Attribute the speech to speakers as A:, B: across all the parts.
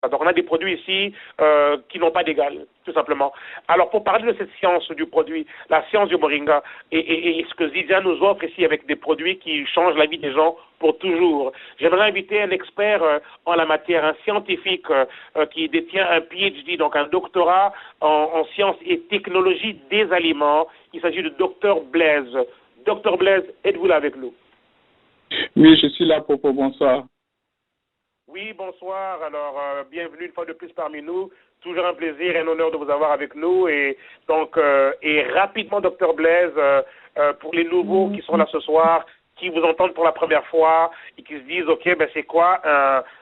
A: Donc, on a des produits ici qui n'ont pas d'égal, tout simplement. Alors, pour parler de cette science du produit, la science du moringa, et ce que Zydia nous offre ici avec des produits qui changent la vie des gens pour toujours, j'aimerais inviter un expert en la matière, un scientifique qui détient un PhD, donc un doctorat en sciences et technologies des aliments. Il s'agit de Dr Blaise. Dr Blaise, êtes-vous là avec nous?
B: Oui, je suis là, Popo. Bonsoir.
A: Oui, bonsoir. Alors, bienvenue une fois de plus parmi nous. Toujours un plaisir et un honneur de vous avoir avec nous. Et donc, et rapidement, Dr Blaise, pour les nouveaux qui sont là ce soir, qui vous entendent pour la première fois et qui se disent, OK, ben c'est quoi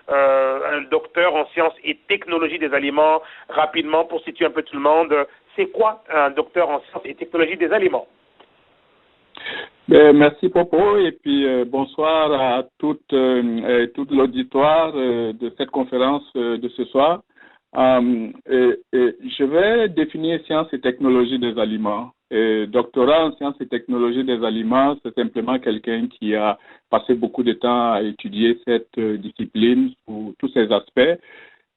A: un docteur en sciences et technologies des aliments? Rapidement, pour situer un peu tout le monde, c'est quoi un docteur en sciences et technologies des aliments?
B: Merci Popo et puis bonsoir à tout l'auditoire de cette conférence de ce soir. Je vais définir sciences et technologies des aliments. Doctorat en sciences et technologies des aliments, c'est simplement quelqu'un qui a passé beaucoup de temps à étudier cette discipline sous tous ses aspects.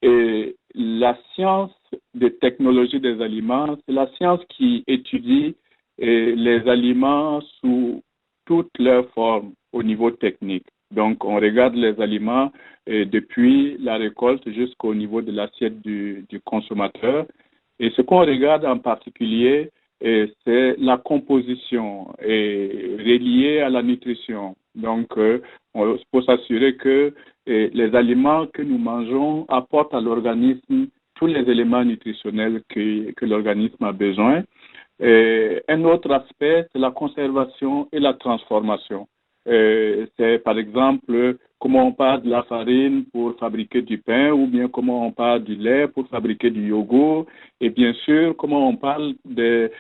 B: Et la science des technologies des aliments, c'est la science qui étudie les aliments sous toutes leurs formes au niveau technique. Donc, on regarde les aliments depuis la récolte jusqu'au niveau de l'assiette du consommateur. Et ce qu'on regarde en particulier, c'est la composition reliée à la nutrition. Donc, on peut s'assurer que les aliments que nous mangeons apportent à l'organisme tous les éléments nutritionnels que l'organisme a besoin. Un autre aspect, c'est la conservation et la transformation. C'est par exemple comment on part de la farine pour fabriquer du pain ou bien comment on part du lait pour fabriquer du yogourt et bien sûr comment on parle des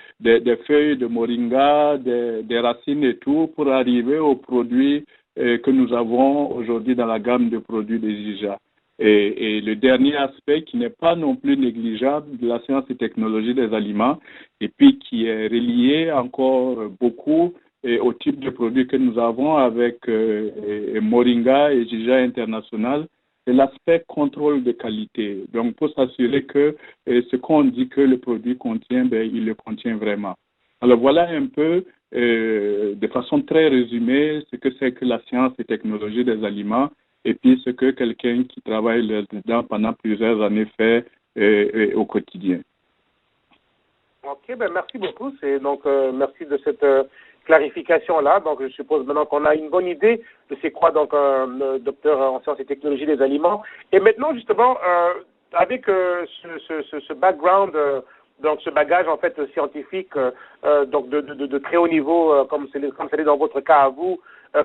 B: feuilles de moringa, des racines et tout pour arriver aux produits que nous avons aujourd'hui dans la gamme de produits des IJA. Et le dernier aspect qui n'est pas non plus négligeable de la science et technologie des aliments et puis qui est relié encore beaucoup au type de produits que nous avons avec Moringa et Jija International, c'est l'aspect contrôle de qualité. Donc, pour s'assurer que ce qu'on dit que le produit contient, ben, il le contient vraiment. Alors, voilà un peu, de façon très résumée, ce que c'est que la science et technologie des aliments et puis ce que quelqu'un qui travaille là-dedans pendant plusieurs années fait au quotidien.
A: OK, ben merci beaucoup. Donc, merci de cette clarification-là. Donc, je suppose maintenant qu'on a une bonne idée de c'est quoi donc un docteur en sciences et technologies des aliments. Et maintenant, justement, avec ce background, donc ce bagage en fait scientifique, donc de très haut niveau, comme c'est dans votre cas à vous,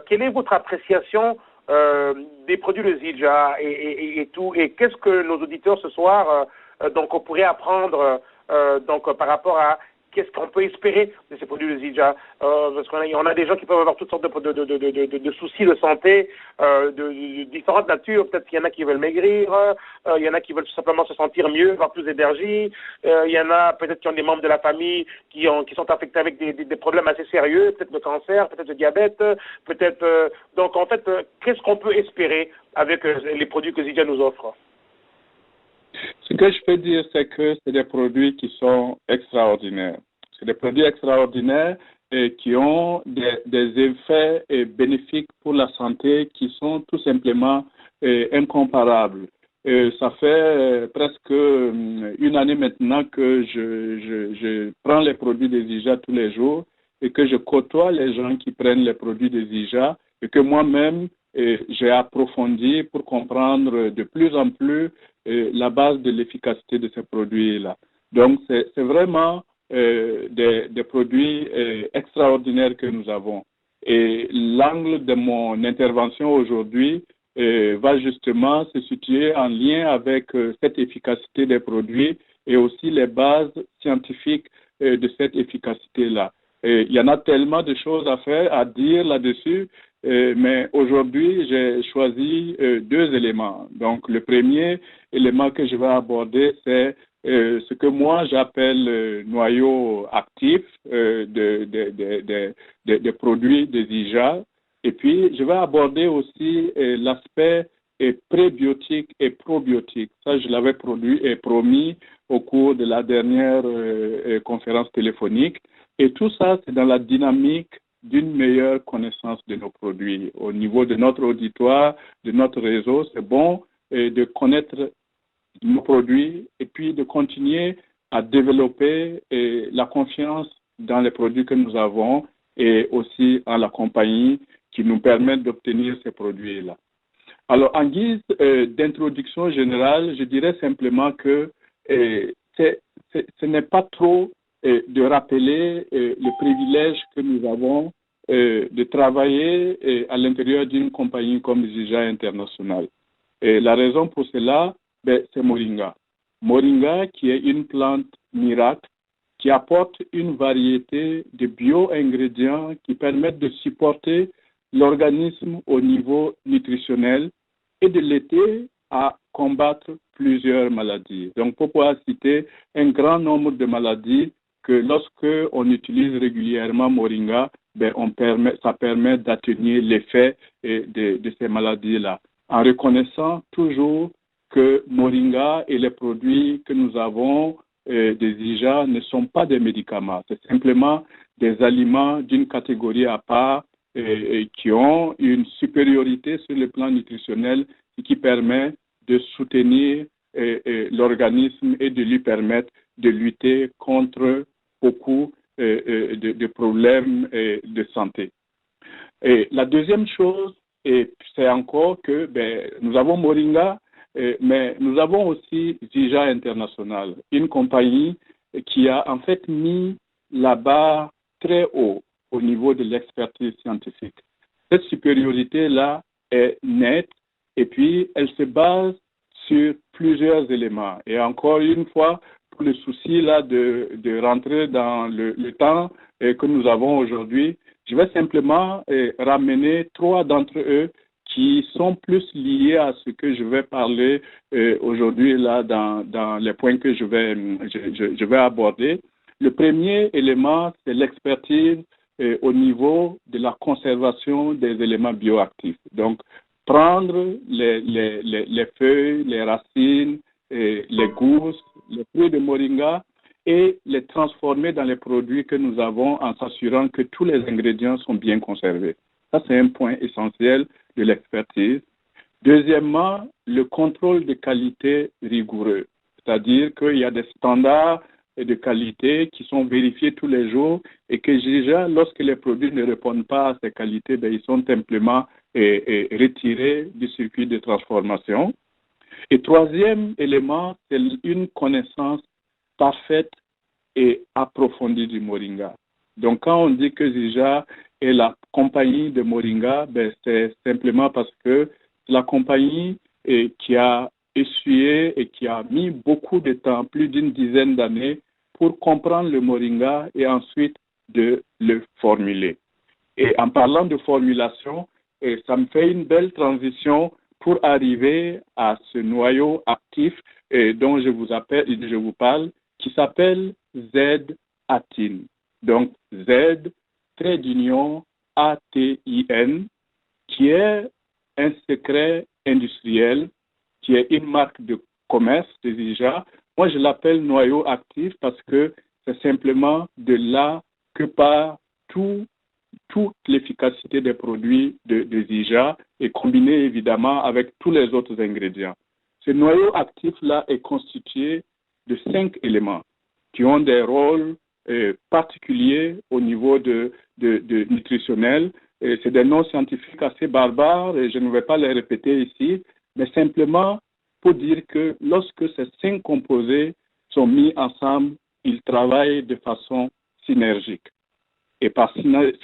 A: quelle est votre appréciation des produits de Zidja et tout, et qu'est-ce que nos auditeurs ce soir donc on pourrait apprendre donc par rapport à qu'est-ce qu'on peut espérer de ces produits de Zidja, parce qu'on a des gens qui peuvent avoir toutes sortes de soucis de santé de différentes natures. Peut-être qu'il y en a qui veulent maigrir, il y en a qui veulent tout simplement se sentir mieux, avoir plus d'énergie, il y en a peut-être qui ont des membres de la famille qui sont affectés avec des problèmes assez sérieux, peut-être de cancer, peut-être de diabète, peut-être donc en fait qu'est-ce qu'on peut espérer avec les produits que Zidja nous offre?
B: Ce que je peux dire, c'est que c'est des produits qui sont extraordinaires. C'est des produits extraordinaires et qui ont des effets bénéfiques pour la santé qui sont tout simplement incomparables. Ça fait presque une année maintenant que je prends les produits des IJA tous les jours et que je côtoie les gens qui prennent les produits des IJA et que moi-même j'ai approfondi pour comprendre de plus en plus la base de l'efficacité de ces produits-là. Donc, c'est vraiment des produits extraordinaires que nous avons. Et l'angle de mon intervention aujourd'hui va justement se situer en lien avec cette efficacité des produits et aussi les bases scientifiques de cette efficacité-là. Il y en a tellement de choses à faire, à dire là-dessus, mais aujourd'hui, j'ai choisi deux éléments. Donc, le premier élément que je vais aborder, c'est ce que moi j'appelle noyau actif des produits des IJA. Et puis, je vais aborder aussi l'aspect prébiotiques et probiotiques. Ça, je l'avais produit et promis au cours de la dernière conférence téléphonique. Et tout ça, c'est dans la dynamique d'une meilleure connaissance de nos produits. Au niveau de notre auditoire, de notre réseau, c'est bon de connaître nos produits et puis de continuer à développer la confiance dans les produits que nous avons et aussi en la compagnie qui nous permettent d'obtenir ces produits-là. Alors, en guise d'introduction générale, je dirais simplement que ce n'est pas trop de rappeler le privilège que nous avons de travailler à l'intérieur d'une compagnie comme Zija International. Et la raison pour cela, c'est Moringa. Moringa, qui est une plante miracle, qui apporte une variété de bio-ingrédients qui permettent de supporter l'organisme au niveau nutritionnel et de l'aider à combattre plusieurs maladies. Donc, pour pouvoir citer un grand nombre de maladies que lorsque on utilise régulièrement Moringa, ça permet d'atténuer l'effet de ces maladies-là, en reconnaissant toujours que Moringa et les produits que nous avons des Zija ne sont pas des médicaments, c'est simplement des aliments d'une catégorie à part qui ont une supériorité sur le plan nutritionnel et qui permet de soutenir l'organisme et de lui permettre de lutter contre beaucoup de problèmes de santé. Et la deuxième chose, c'est encore que nous avons Moringa, mais nous avons aussi Zija International, une compagnie qui a en fait mis la barre très haut au niveau de l'expertise scientifique. Cette supériorité-là est nette et puis elle se base sur plusieurs éléments. Et encore une fois, pour le souci là de rentrer dans le temps que nous avons aujourd'hui, je vais simplement ramener 3 d'entre eux qui sont plus liés à ce que je vais parler aujourd'hui là dans les points que je vais aborder. Le premier élément, c'est l'expertise au niveau de la conservation des éléments bioactifs. Donc, prendre les feuilles, les racines, les gousses, les fruits de moringa et les transformer dans les produits que nous avons en s'assurant que tous les ingrédients sont bien conservés. Ça, c'est un point essentiel de l'expertise. Deuxièmement, le contrôle de qualité rigoureux, c'est-à-dire qu'il y a des standards de qualité qui sont vérifiés tous les jours et que déjà, lorsque les produits ne répondent pas à ces qualités, ils sont simplement retirés du circuit de transformation. Et troisième élément, c'est une connaissance parfaite et approfondie du moringa. Donc, quand on dit que Zija est la compagnie de moringa, c'est simplement parce que la compagnie qui a essuyé et qui a mis beaucoup de temps, plus d'une dizaine d'années, pour comprendre le moringa et ensuite de le formuler. Et en parlant de formulation, ça me fait une belle transition pour arriver à ce noyau actif dont je vous parle, qui s'appelle Z-Atin. Donc Z, trait d'union, A-T-I-N, qui est un secret industriel, qui est une marque de commerce de Zija. Moi, je l'appelle noyau actif parce que c'est simplement de là que part toute l'efficacité des produits de Zija et combinée évidemment avec tous les autres ingrédients. Ce noyau actif-là est constitué de 5 éléments qui ont des rôles particuliers au niveau de nutritionnel. C'est des noms scientifiques assez barbares et je ne vais pas les répéter ici, mais simplement pour dire que lorsque ces 5 composés sont mis ensemble, ils travaillent de façon synergique. Et par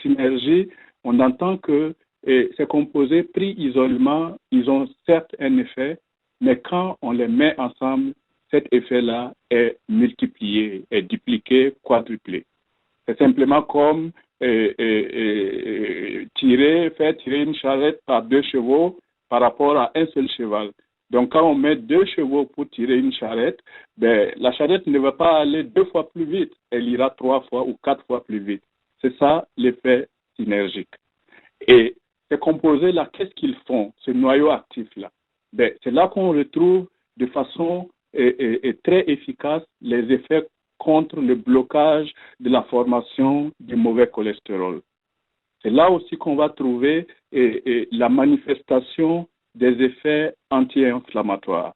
B: synergie, on entend que ces composés pris isolément, ils ont certes un effet, mais quand on les met ensemble, cet effet-là est multiplié, est dupliqué, quadruplé. C'est simplement comme faire tirer une charrette par 2 chevaux par rapport à un seul cheval. Donc, quand on met 2 chevaux pour tirer une charrette, la charrette ne va pas aller 2 fois plus vite, elle ira 3 fois ou 4 fois plus vite. C'est ça l'effet synergique. Et ces composés-là, qu'est-ce qu'ils font, ce noyau actif-là? ben, c'est là qu'on retrouve de façon très efficace les effets contre le blocage de la formation du mauvais cholestérol. C'est là aussi qu'on va trouver la manifestation des effets anti-inflammatoires.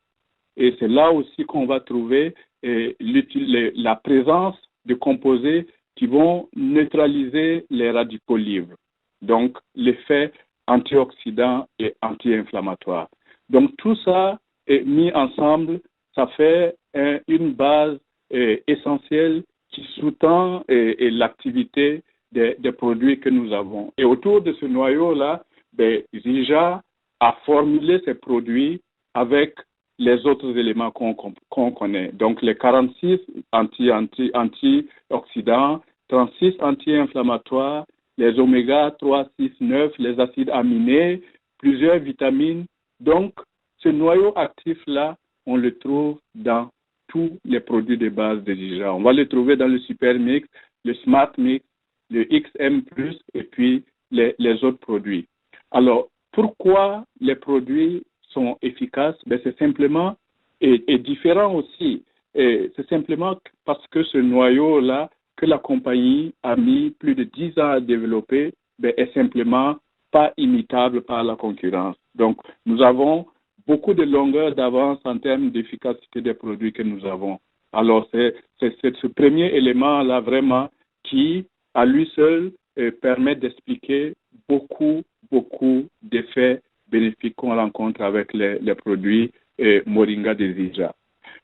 B: Et c'est là aussi qu'on va trouver la présence de composés qui vont neutraliser les radicaux libres. Donc, l'effet antioxydant et anti-inflammatoire. Donc, tout ça est mis ensemble, ça fait une base essentielle qui sous-tend l'activité des produits que nous avons. Et autour de ce noyau-là, ben, Zija a formulé ces produits avec les autres éléments qu'on connaît. Donc, les 46 antioxydants, 36 anti-inflammatoires, les oméga 3, 6, 9, les acides aminés, plusieurs vitamines. Donc, ce noyau actif-là, on le trouve dans tous les produits de base de Zija. On va le trouver dans le Super Mix, le Smart Mix, le XM+, et puis les autres produits. Alors, pourquoi les produits sont efficaces? Ben, c'est simplement et différent aussi. C'est simplement parce que ce noyau-là, que la compagnie a mis plus de 10 ans à développer, ben, est simplement pas imitable par la concurrence. Donc, nous avons beaucoup de longueur d'avance en termes d'efficacité des produits que nous avons. Alors, c'est ce premier élément-là vraiment qui, à lui seul, permet d'expliquer beaucoup d'effets bénéfiques qu'on rencontre avec les produits Moringa de Zija.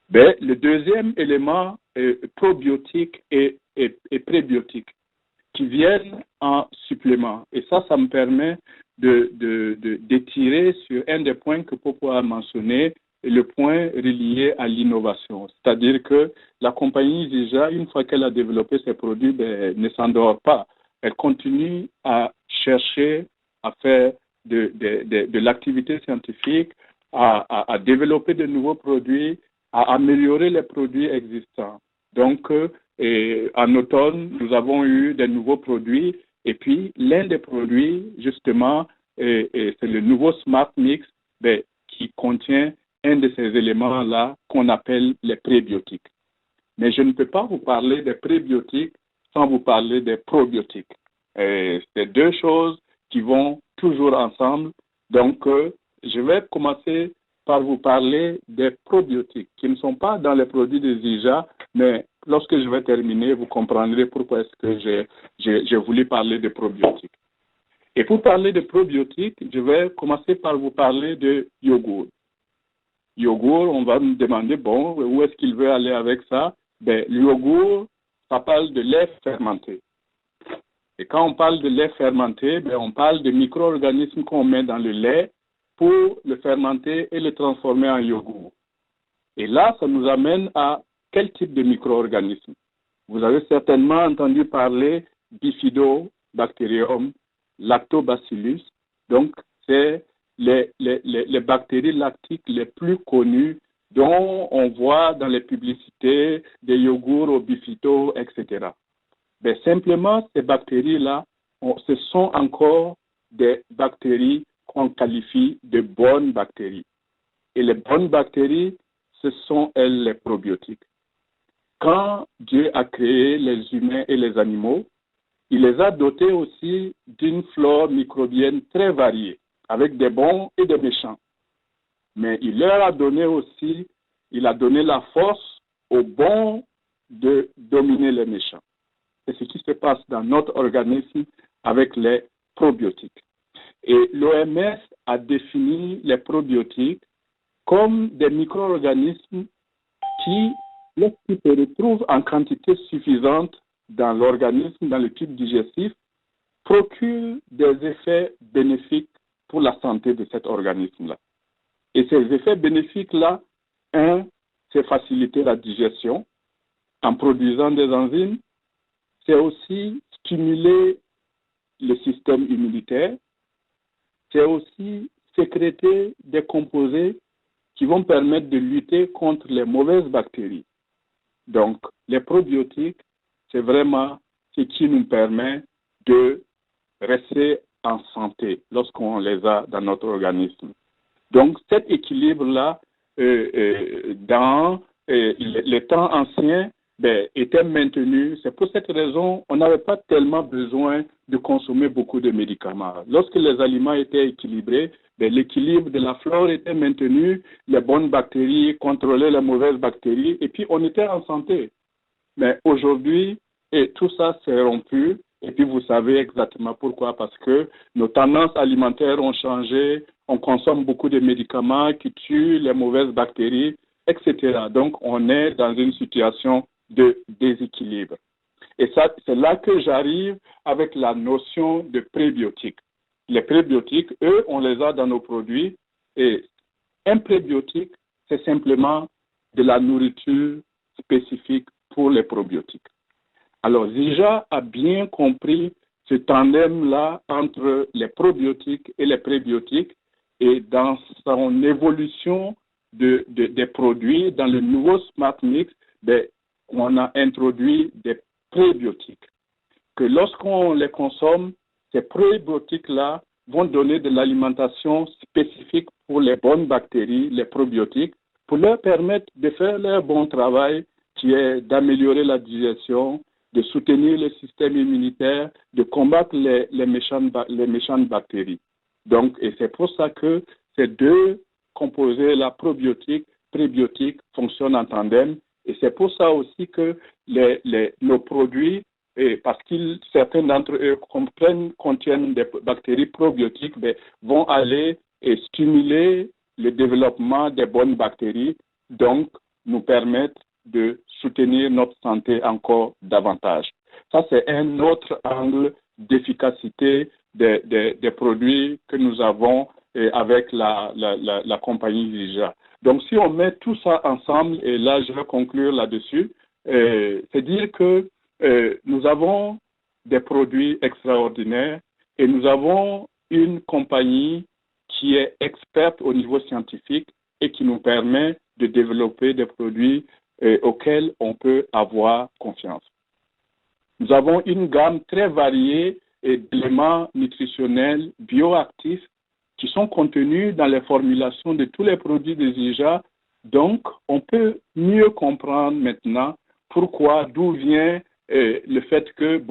B: Ben, le deuxième élément, probiotique et prébiotique, qui viennent en supplément. Et ça me permet d'étirer sur un des points que Popo a mentionné, le point relié à l'innovation. C'est-à-dire que la compagnie Zija, une fois qu'elle a développé ses produits, ben, ne s'endort pas. Elle continue à chercher à faire de l'activité scientifique, à développer de nouveaux produits, à améliorer les produits existants. Donc, en automne, nous avons eu des nouveaux produits. Et puis, l'un des produits, justement, c'est le nouveau Smart Mix qui contient un de ces éléments-là qu'on appelle les prébiotiques. Mais je ne peux pas vous parler des prébiotiques sans vous parler des probiotiques. C'est deux choses qui vont toujours ensemble. Donc, je vais commencer par vous parler des probiotiques qui ne sont pas dans les produits de Zija, mais lorsque je vais terminer, vous comprendrez pourquoi est-ce que j'ai voulu parler de probiotiques. Et pour parler de probiotiques, je vais commencer par vous parler de yogourt. Yogourt, on va me demander, bon, où est-ce qu'il veut aller avec ça? Ben, le yogourt, ça parle de lait fermenté. Et quand on parle de lait fermenté, ben, on parle de micro-organismes qu'on met dans le lait pour le fermenter et le transformer en yogourt. Et là, ça nous amène à quel type de micro-organismes? Vous avez certainement entendu parler Bifidobacterium, Lactobacillus. Donc, c'est les bactéries lactiques les plus connues dont on voit dans les publicités des yogourts au bifido, etc. Mais simplement, ces bactéries-là, ce sont encore des bactéries qu'on qualifie de bonnes bactéries. Et les bonnes bactéries, ce sont, elles, les probiotiques. Quand Dieu a créé les humains et les animaux, il les a dotés aussi d'une flore microbienne très variée, avec des bons et des méchants. Mais il leur a donné aussi, il a donné la force aux bons de dominer les méchants. C'est ce qui se passe dans notre organisme avec les probiotiques. Et l'OMS a défini les probiotiques comme des micro-organismes qui, lorsqu'ils se retrouvent en quantité suffisante dans l'organisme, dans le tube digestif, procurent des effets bénéfiques pour la santé de cet organisme-là. Et ces effets bénéfiques-là, un, c'est faciliter la digestion en produisant des enzymes, c'est aussi stimuler le système immunitaire, c'est aussi sécréter des composés qui vont permettre de lutter contre les mauvaises bactéries. Donc, les probiotiques, c'est vraiment ce qui nous permet de rester en santé lorsqu'on les a dans notre organisme. Donc, cet équilibre-là, dans les temps anciens, était maintenu. C'est pour cette raison on n'avait pas tellement besoin de consommer beaucoup de médicaments. Lorsque les aliments étaient équilibrés, l'équilibre de la flore était maintenu, les bonnes bactéries contrôlaient les mauvaises bactéries, et puis on était en santé. Mais aujourd'hui, tout ça s'est rompu, et puis vous savez exactement pourquoi, parce que nos tendances alimentaires ont changé, on consomme beaucoup de médicaments qui tuent les mauvaises bactéries, etc. Donc, on est dans une situation de déséquilibre. Et ça, c'est là que j'arrive avec la notion de prébiotiques. Les prébiotiques, eux, on les a dans nos produits, et un prébiotique, c'est simplement de la nourriture spécifique pour les probiotiques. Alors, Zija a bien compris ce tandem-là entre les probiotiques et les prébiotiques, et dans son évolution des produits, dans le nouveau Smart Mix, on a introduit des prébiotiques. Que lorsqu'on les consomme, ces prébiotiques-là vont donner de l'alimentation spécifique pour les bonnes bactéries, les probiotiques, pour leur permettre de faire leur bon travail, qui est d'améliorer la digestion, de soutenir le système immunitaire, de combattre les méchantes bactéries. Donc, et c'est pour ça que ces deux composés-là, probiotiques, prébiotiques, fonctionnent en tandem. Et c'est pour ça aussi que nos produits, parce que certains d'entre eux contiennent des bactéries probiotiques, vont aller et stimuler le développement des bonnes bactéries, donc nous permettre de soutenir notre santé encore davantage. Ça, c'est un autre angle d'efficacité des produits que nous avons avec la compagnie Zija. Donc, si on met tout ça ensemble, et là, je vais conclure là-dessus, c'est dire que nous avons des produits extraordinaires et nous avons une compagnie qui est experte au niveau scientifique et qui nous permet de développer des produits auxquels on peut avoir confiance. Nous avons une gamme très variée d'éléments nutritionnels bioactifs qui sont contenus dans les formulations de tous les produits de Zija. Donc, on peut mieux comprendre maintenant pourquoi, d'où vient le fait que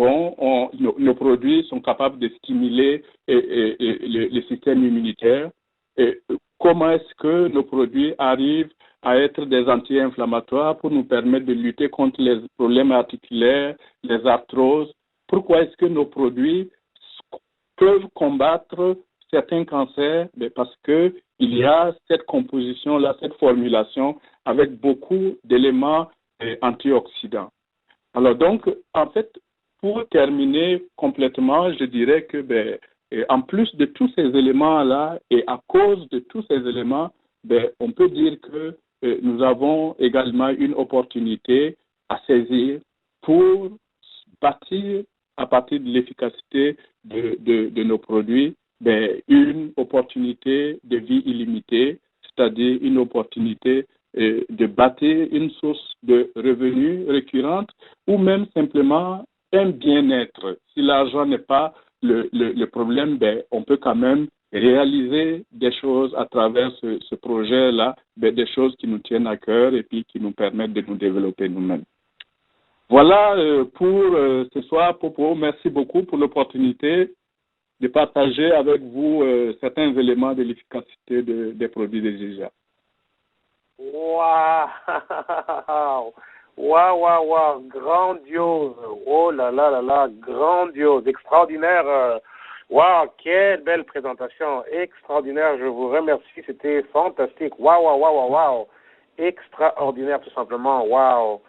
B: nos produits sont capables de stimuler le système immunitaire. Et comment est-ce que nos produits arrivent à être des anti-inflammatoires pour nous permettre de lutter contre les problèmes articulaires, les arthroses. Pourquoi est-ce que nos produits peuvent combattre certains cancers? Parce qu'il y a cette composition-là, cette formulation avec beaucoup d'éléments antioxydants. Alors donc, en fait, pour terminer complètement, je dirais que en plus de tous ces éléments-là et à cause de tous ces éléments, on peut dire que nous avons également une opportunité à saisir pour bâtir à partir de l'efficacité de nos produits une opportunité de vie illimitée, c'est-à-dire une opportunité de bâtir une source de revenus récurrente ou même simplement un bien-être. Si l'argent n'est pas le problème, on peut quand même réaliser des choses à travers ce projet-là, des choses qui nous tiennent à cœur et puis qui nous permettent de nous développer nous-mêmes. Voilà pour ce soir, Popo. Merci beaucoup pour l'opportunité de partager avec vous certains éléments de l'efficacité des produits de Zija.
A: Waouh! Waouh, grandiose! Oh là là là là, grandiose, extraordinaire! Waouh, quelle belle présentation, extraordinaire, je vous remercie, c'était fantastique, waouh, extraordinaire tout simplement, waouh!